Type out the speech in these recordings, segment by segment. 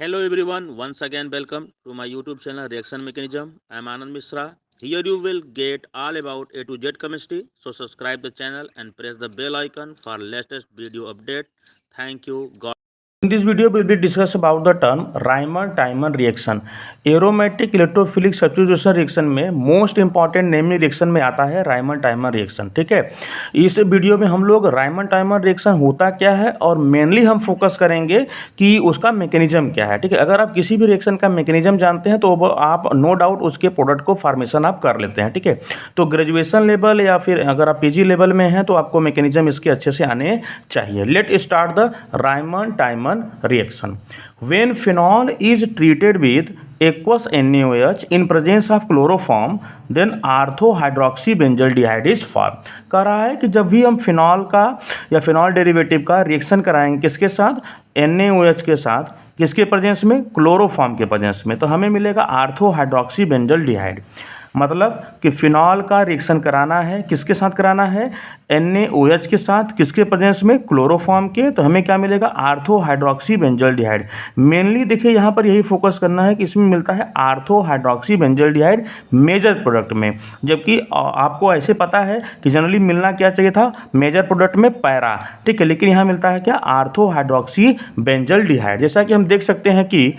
Hello everyone, once again welcome to my YouTube channel Reaction Mechanism. I am Anand Mishra. Here you will get all about A to Z chemistry. So subscribe the channel and press the bell icon for latest video update. Thank you. God. In this video, we will discuss about the term Riemann-Tiemann reaction. Aromatic electrophilic substitution reaction में most important नेमली reaction में आता है रायमन-टाइमन reaction. ठीक है, इस video में हम लोग रायमन-टाइमन रिएक्शन होता क्या है और मेनली हम फोकस करेंगे कि उसका मैकेनिज्म क्या है। ठीक है, अगर आप किसी भी रिएक्शन का मैकेनिज्म जानते हैं तो आप नो डाउट उसके प्रोडक्ट को फॉर्मेशन आप कर लेते हैं। ठीक है, तो ग्रेजुएशन लेवल या फिर अगर आप पीजी लेवल में हैं तो आपको मैकेनिज्म इसके अच्छे से आने चाहिए। Let start the रायमन-टाइमन reaction. When phenol is treated with aqueous NaOH in presence of chloroform, then orthohydroxybenzaldehyde is formed. कह रहा है कि जब भी हम फिनॉल का या फिनॉल डेरिवेटिव का रिएक्शन कराएंगे किसके साथ, NaOH के साथ, किसके प्रेजेंस में, क्लोरोफॉर्म के प्रेजेंस में, तो हमें मिलेगा ऑर्थोहाइड्रोक्सीबेंजल्डिहाइड। मतलब कि फिनॉल का रिएक्शन कराना है, किसके साथ कराना है, NaOH के साथ, किसके प्रेजेंस में, क्लोरोफॉर्म के, तो हमें क्या मिलेगा, ऑर्थोहाइड्रोक्सीबेंजल्डिहाइड। मेनली देखिए यहाँ पर यही फोकस करना है कि इसमें मिलता है ऑर्थोहाइड्रोक्सीबेंजल्डिहाइड मेजर प्रोडक्ट में, जबकि आपको ऐसे पता है कि जनरली मिलना क्या चाहिए था, मेजर प्रोडक्ट में पैरा। ठीक है, लेकिन यहाँ मिलता है क्या, ऑर्थोहाइड्रोक्सीबेंजल्डिहाइड। जैसा कि हम देख सकते हैं कि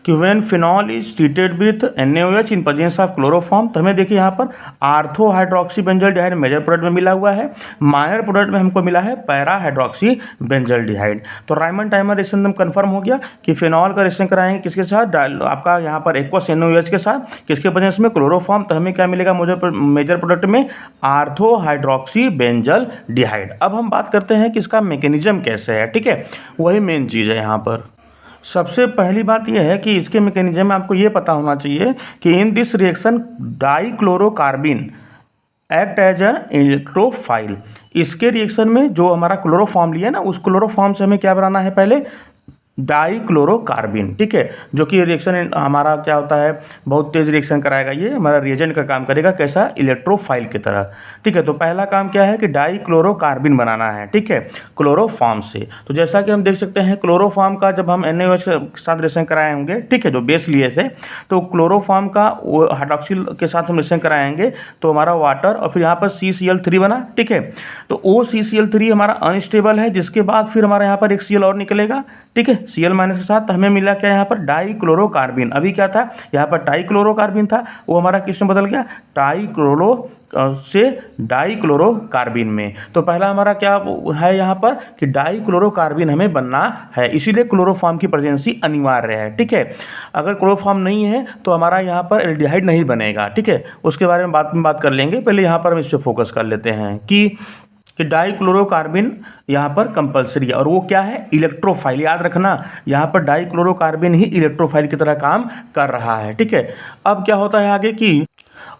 when phenol is treated with NaOH in presence of chloroform, तो हमें देखिए यहाँ पर ऑर्थोहाइड्रोक्सीबेंजल्डिहाइड मेजर प्रोडक्ट में मिला हुआ है, माइनर प्रोडक्ट में हमको मिला है पैरा हाइड्रोक्सीबेंजल्डिहाइड। तो रायमन-टाइमन रिएक्शन एकदम कंफर्म हो गया कि फिनॉल का रिएक्शन कराएंगे किसके साथ, आपका यहाँ पर एक्वस NaOH के साथ, किसके प्रेजेंस में, क्लोरोफॉर्म, तो हमें क्या मिलेगा मेजर प्रोडक्ट में, ऑर्थोहाइड्रोक्सीबेंजल्डिहाइड। अब हम बात करते हैं कि इसका मैकेनिज्म कैसे है। ठीक है, वही मेन चीज़ है यहाँ पर। सबसे पहली बात यह है कि इसके मैकेनिज्म में आपको ये पता होना चाहिए कि in this reaction dichlorocarbene act as an electrophile. इसके रिएक्शन में जो हमारा क्लोरोफॉर्म लिया ना, उस क्लोरोफॉर्म से हमें क्या बनाना है, पहले डाइक्लोरोकार्बिन। ठीक है, जो कि रिएक्शन हमारा क्या होता है, बहुत तेज रिएक्शन कराएगा, ये हमारा रिएजेंट का काम करेगा, कैसा, इलेक्ट्रोफाइल की तरह। ठीक है, तो पहला काम क्या है कि डाइक्लोरोकार्बिन बनाना है। ठीक है, क्लोरोफॉर्म से। तो जैसा कि हम देख सकते हैं क्लोरोफॉर्म का जब हम NaOH के साथ रिएक्शन कराए होंगे, ठीक है, जो बेस लिए थे, तो क्लोरोफॉर्म का हाइड्रोक्सिल के साथ हम रिएक्शन कराएंगे तो हमारा वाटर और फिर यहाँ पर CCl3 बना। ठीक है, तो OCCl3 हमारा अनस्टेबल है, जिसके बाद फिर हमारा यहाँ पर एक Cl और निकलेगा। ठीक है, Cl माइनस के साथ, तो हमें मिला क्या यहाँ पर, डाइक्लोरोकार्बिन। अभी क्या था, यहाँ पर डाइक्लोरोकार्बिन था, वो हमारा किस में बदल गया, ट्राइक्लोरो से डाइक्लोरोकार्बिन में। तो पहला हमारा क्या है यहाँ पर कि डाइक्लोरोकार्बिन हमें बनना है, इसीलिए क्लोरोफॉर्म की प्रेजेंसी अनिवार्य है। ठीक है, अगर क्लोरोफॉर्म नहीं है तो हमारा यहाँ पर एल्डिहाइड नहीं बनेगा। ठीक है, उसके बारे में बात कर लेंगे, पहले यहाँ पर हम इस पर फोकस कर लेते हैं कि डाइक्लोरोकार्बिन यहाँ पर कंपलसरी है और वो क्या है, इलेक्ट्रोफाइल। याद रखना, यहाँ पर डाइक्लोरोकार्बिन ही इलेक्ट्रोफाइल की तरह काम कर रहा है। ठीक है, अब क्या होता है आगे की,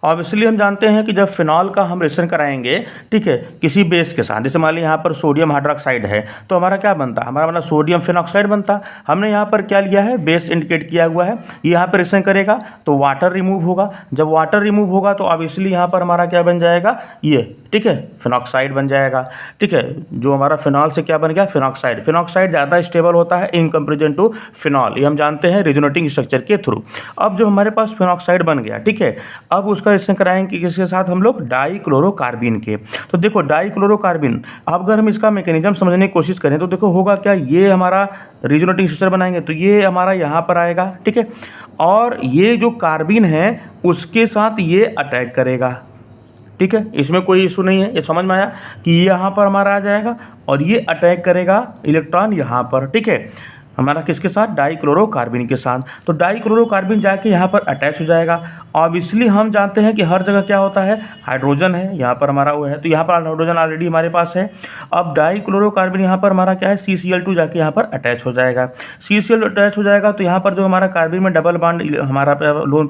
ऑब्वियसली हम जानते हैं कि जब फिनॉल का हम रिएक्शन कराएंगे, ठीक है, किसी बेस के साथ, जैसे मान लीजिए यहाँ पर सोडियम हाइड्रोक्साइड है, तो हमारा क्या बनता, हमारा मतलब सोडियम फिनॉक्साइड बनता। हमने यहाँ पर क्या लिया है, बेस इंडिकेट किया हुआ है, ये यहाँ पर रिएक्शन करेगा तो वाटर रिमूव होगा। जब वाटर रिमूव होगा तो ऑब्वियसली यहाँ पर हमारा क्या बन जाएगा, ये, ठीक है, फिनॉक्साइड बन जाएगा। ठीक है, जो हमारा फिनॉल से क्या बन गया, फिनॉक्साइड। फिनॉक्साइड ज़्यादा स्टेबल होता है इन कंपेरिजन टू फिनॉल, ये हम जानते हैं रेजोनेटिंग स्ट्रक्चर के थ्रू। अब जो हमारे पास फिनॉक्साइड बन गया, ठीक है, अब उसका रिएक्शन कराएंगे किसके साथ, हम लोग डाइक्लोरोकार्बिन के। तो देखो डाइक्लोरोकार्बिन, अब अगर हम इसका मैकेनिज्म समझने की कोशिश करें तो देखो होगा क्या, ये हमारा रेजोनेटिंग स्ट्रक्चर बनाएंगे तो ये हमारा यहाँ पर आएगा। ठीक है, और ये जो कार्बिन है उसके साथ ये अटैक करेगा। ठीक है, इसमें कोई इशू नहीं है, ये समझ में आया कि ये यहाँ पर हमारा आ जाएगा और ये अटैक करेगा इलेक्ट्रॉन यहाँ पर। ठीक है, हमारा किसके साथ, डाइक्लोरोकार्बिन के साथ। तो डाइक्लोरोकार्बिन जाके यहाँ पर अटैच हो जाएगा। ऑब्वियसली हम जानते हैं कि हर जगह क्या होता है, हाइड्रोजन है, यहाँ पर हमारा वो है, तो यहाँ पर हाइड्रोजन ऑलरेडी हमारे पास है। अब डाइक्लोरोकार्बिन यहाँ पर हमारा क्या है, CCl2 जाके यहाँ पर अटैच हो जाएगा। CCl अटैच हो जाएगा तो यहाँ पर जो हमारा कार्बिन में डबल बॉन्ड हमारा लोन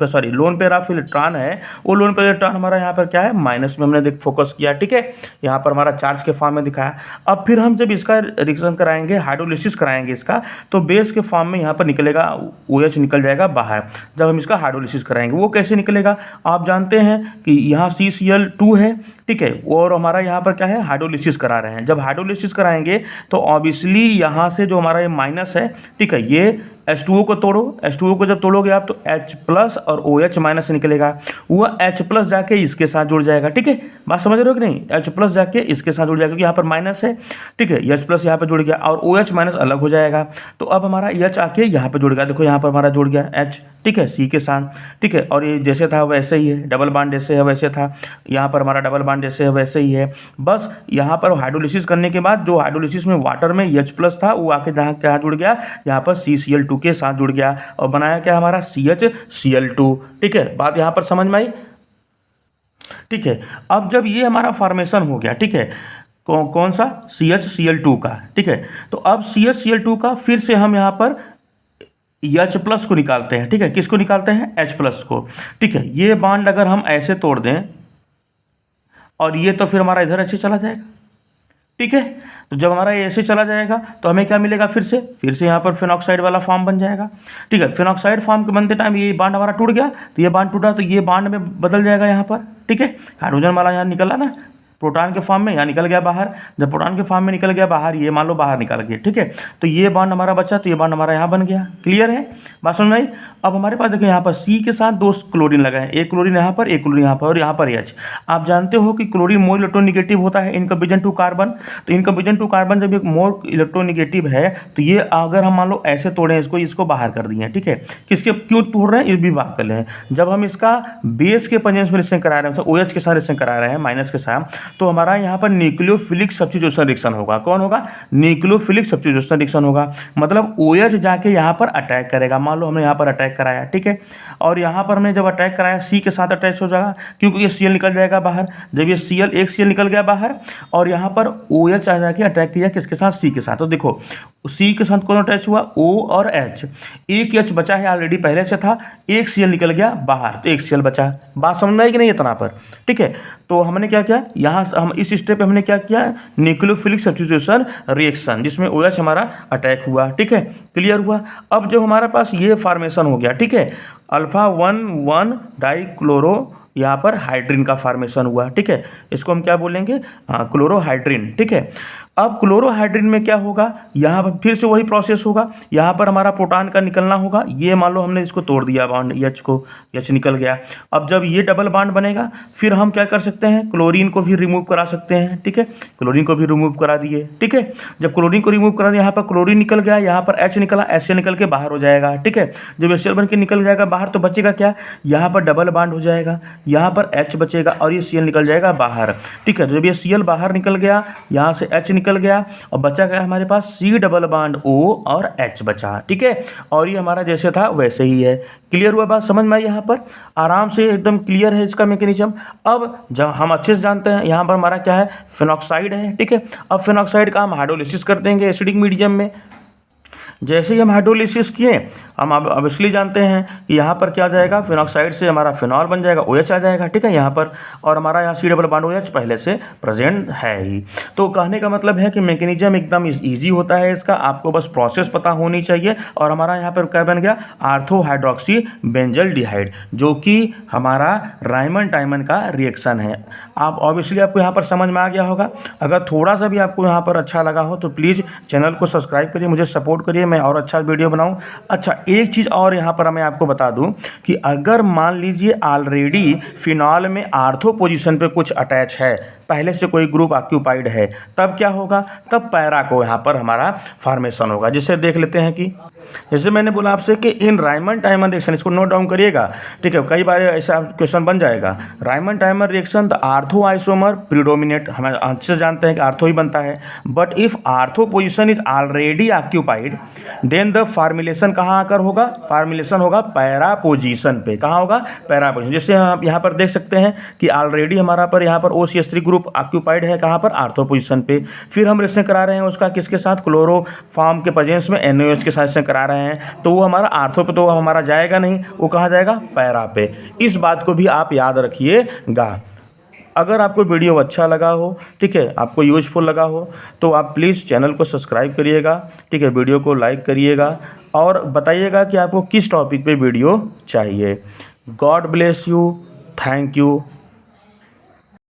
पेयर ऑफ इलेक्ट्रॉन है, वो लोन पेयर इलेक्ट्रॉन हमारा यहाँ पर क्या है, माइनस में हमने फोकस किया। ठीक है, यहाँ पर हमारा चार्ज के फॉर्म में दिखाया। अब फिर हम जब इसका रिएक्शन कराएंगे, हाइड्रोलिसिस कराएंगे इसका, तो बेस के फॉर्म में यहाँ पर निकलेगा, OH निकल जाएगा बाहर। जब हम इसका हाइड्रोलिसिस कराएंगे वो कैसे निकलेगा, आप जानते हैं कि यहाँ CCl2 है, ठीक है। और हमारा यहाँ पर क्या है, हाइड्रोलिसिस करा रहे हैं। जब हाइड्रोलिसिस कराएंगे तो ऑब्वियसली यहाँ से जो हमारा ये माइनस है, ठीक है, ये H2O को तोड़ो, H2O को जब तोड़ोगे आप तो H प्लस और OH माइनस निकलेगा, वह H प्लस जाके इसके साथ जुड़ जाएगा। ठीक है, बात समझ रहे हो कि नहीं, H प्लस जाके इसके साथ जुड़ जाएगा क्योंकि यहाँ पर माइनस है। ठीक है, H प्लस यहाँ पर जुड़ गया और OH माइनस अलग हो जाएगा। तो अब हमारा H आके यहाँ पर जुड़ गया, देखो यहाँ पर हमारा जुड़ गया H, ठीक है, C के साथ। ठीक है, और ये जैसे था वैसे ही है, डबल बॉन्ड जैसे है वैसे था, यहाँ पर हमारा डबल बॉन्ड जैसे है वैसे ही है। बस यहाँ पर हाइड्रोलिसिस करने के बाद जो हाइड्रोलिसिस में वाटर में H प्लस था वो आके जहाँ क्या जुड़ गया, यहाँ पर CCl2 के साथ जुड़ गया और बनाया क्या हमारा CHCl2। ठीक है, बात यहाँ पर समझ में आई। ठीक है, अब जब ये हमारा फॉर्मेशन हो गया, ठीक है, कौन सा, CHCl2 का। ठीक है, तो अब CHCl2 का फिर से हम यहाँ पर H प्लस को निकालते हैं। ठीक है, किसको निकालते हैं, H प्लस को। ठीक है, ये बॉन्ड अगर हम ऐसे तोड़ दें और ये तो फिर हमारा इधर ऐसे चला जाएगा। ठीक है, तो जब हमारा ये ऐसे चला जाएगा तो हमें क्या मिलेगा, फिर से यहाँ पर फिनॉक्साइड वाला फॉर्म बन जाएगा। ठीक है, फिनॉक्साइड फॉर्म के बनते टाइम ये बॉन्ड हमारा टूट गया, तो ये बॉन्ड टूटा तो ये बॉन्ड में बदल जाएगा यहाँ पर। ठीक है, हाइड्रोजन वाला यहाँ निकला ना प्रोटॉन के फॉर्म में, यहाँ निकल गया बाहर। जब प्रोटॉन के फॉर्म में निकल गया बाहर, ये मान लो बाहर निकल गया। ठीक है, तो ये बॉन्ड हमारा बचा, तो ये बॉन्ड हमारा यहाँ बन गया। क्लियर है, बात समझ में आई। अब हमारे पास देखो यहाँ पर C के साथ 2 क्लोरीन लगा है, एक क्लोरीन यहाँ पर, एक क्लोरीन यहाँ पर और यहाँ पर H। आप जानते हो कि क्लोरीन मोर इलेक्ट्रोनिगेटिव होता है इन कंपेरिजन टू कार्बन। तो इन कंपेरिजन टू कार्बन जब एक मोर इलेक्ट्रोनिगेटिव है तो ये अगर हम मान लो ऐसे तोड़ें इसको बाहर कर दिए। ठीक है, किसके क्यों तोड़ रहे हैं ये भी बात कर लें। जब हम इसका बेस के प्रेजेंस में रिएक्शन करा रहे हैं, मतलब OH के साथ रिएक्शन करा रहे हैं माइनस के साथ, तो हमारा यहाँ पर न्यूक्लियोफिलिक सब्स्टिट्यूशन रिएक्शन होगा। कौन होगा, न्यूक्लियोफिलिक सब्स्टिट्यूशन रिएक्शन होगा। मतलब OH जाके यहाँ पर अटैक करेगा। मान लो हमने यहाँ पर अटैक कराया, ठीक है, और यहाँ पर हमने जब अटैक कराया C के साथ अटैच हो जाएगा क्योंकि ये Cl निकल जाएगा बाहर। जब ये Cl एक Cl निकल गया बाहर और यहाँ पर OH आ जाके अटैक किया किसके साथ, C के साथ। तो देखो C के साथ कौन अटैच हुआ, O और H। एक H बचा है ऑलरेडी पहले से था, एक Cl निकल गया बाहर तो एक Cl बचा। बात समझ में आई कि नहीं इतना पर। ठीक है, तो हमने क्या किया, यहाँ हम इस स्टेप पे हमने क्या किया, न्यूक्लियोफिलिक सब्स्टिट्यूशन रिएक्शन जिसमें OH हमारा अटैक हुआ। ठीक है, क्लियर हुआ। अब जब हमारे पास ये फॉर्मेशन हो गया, ठीक है, अल्फा 1,1 डाइक्लोरो यहाँ पर हाइड्रीन का फॉर्मेशन हुआ। ठीक है, इसको हम क्या बोलेंगे, क्लोरोहाइड्रीन। ठीक है, अब क्लोरोहाइड्रीन में क्या होगा, यहाँ पर फिर से वही प्रोसेस होगा। यहाँ पर हमारा प्रोटॉन का निकलना होगा। ये मान लो हमने इसको तोड़ दिया बॉन्ड H को, H निकल गया। अब जब ये डबल बॉन्ड बनेगा फिर हम क्या कर सकते हैं, क्लोरीन को भी रिमूव करा सकते हैं। ठीक है, क्लोरीन को भी रिमूव करा दिए। ठीक है, जब क्लोरीन को रिमूव करा दिया, यहाँ पर क्लोरीन निकल गया, यहाँ पर H निकला, H से निकल के बाहर हो जाएगा। ठीक है, जब HCl बन के निकल जाएगा बाहर तो बचेगा क्या, यहाँ पर डबल बॉन्ड हो जाएगा, यहाँ पर H बचेगा और ये Cl निकल जाएगा बाहर। ठीक है, तो जब ये Cl बाहर निकल गया, यहाँ से H निकल गया और बचा गया हमारे पास C डबल बॉन्ड O और H बचा। ठीक है, और ये हमारा जैसे था वैसे ही है। क्लियर हुआ, बात समझ में आई यहाँ पर, आराम से एकदम क्लियर है इसका मैकेनिज्म। अब जब हम अच्छे से जानते हैं यहाँ पर हमारा क्या है, फिनॉक्साइड है। ठीक है, अब फिनॉक्साइड का हम हाइड्रोलिसिस कर देंगे एसिडिक मीडियम में। जैसे ही हम हाइड्रोलिसिस किए, हम अब ऑब्वियसली जानते हैं कि यहाँ पर क्या आ जाएगा, फिनॉक्साइड से हमारा फिनॉल बन जाएगा, OH आ जाएगा। ठीक है, यहाँ पर और हमारा यहाँ C डबल बॉन्ड OH पहले से प्रेजेंट है ही। तो कहने का मतलब है कि मैकेनिज्म एकदम ईजी होता है इसका, आपको बस प्रोसेस पता होनी चाहिए। और हमारा यहाँ पर क्या बन गया, आर्थो हाइड्रोक्सी बेंजल्डिहाइड, जो कि हमारा रायमंड टाइमन का रिएक्शन है। आप ऑब्वियसली आपको यहाँ पर समझ में आ गया होगा। अगर थोड़ा सा भी आपको यहाँ पर अच्छा लगा हो तो प्लीज़ चैनल को सब्सक्राइब करिए, मुझे सपोर्ट करिए, मैं और अच्छा वीडियो बनाऊं। अच्छा, एक चीज़ और यहाँ पर मैं आपको बता दूं कि अगर मान लीजिए ऑलरेडी फिनॉल में आर्थो पोजीशन पे कुछ अटैच है, पहले से कोई ग्रुप ऑक्यूपाइड है, तब क्या होगा, तब पैरा को यहाँ पर हमारा फॉर्मेशन होगा। जिसे देख लेते हैं कि जैसे मैंने बोला आपसे कि इन रायमंड टाइमन रिएक्शन, इसको नोट डाउन करिएगा। ठीक है, कई बार ऐसा क्वेश्चन बन जाएगा। Raymond टाइमन reaction the ortho isomer predominate, हम अच्छे से जानते हैं कि आर्थो ही बनता है। But if ortho position is already occupied then the formulation कहाँ आकर होगा, फॉर्मुलेशन होगा पैरा पोजीशन पे। कहाँ होगा, पैरा पोजीशन। जैसे आप यहाँ पर देख सकते हैं कि ऑलरेडी हमारा पर यहाँ पर OCH3 ग्रुप ऑक्यूपाइड है, कहाँ पर, आर्थो पोजीशन पे। फिर हम रिएक्शन करा रहे हैं उसका किसके साथ, क्लोरो फॉर्म के प्रेजेंस में NaOH के साथ रिएक्शन करा रहे हैं, तो वो हमारा आर्थो पे तो हमारा जाएगा नहीं, वो कहाँ जाएगा, पैरा पे। इस बात को भी आप याद रखिएगा। अगर आपको वीडियो अच्छा लगा हो, ठीक है, आपको यूजफुल लगा हो, तो आप प्लीज़ चैनल को सब्सक्राइब करिएगा। ठीक है, वीडियो को लाइक करिएगा और बताइएगा कि आपको किस टॉपिक पे वीडियो चाहिए। God bless you, thank you.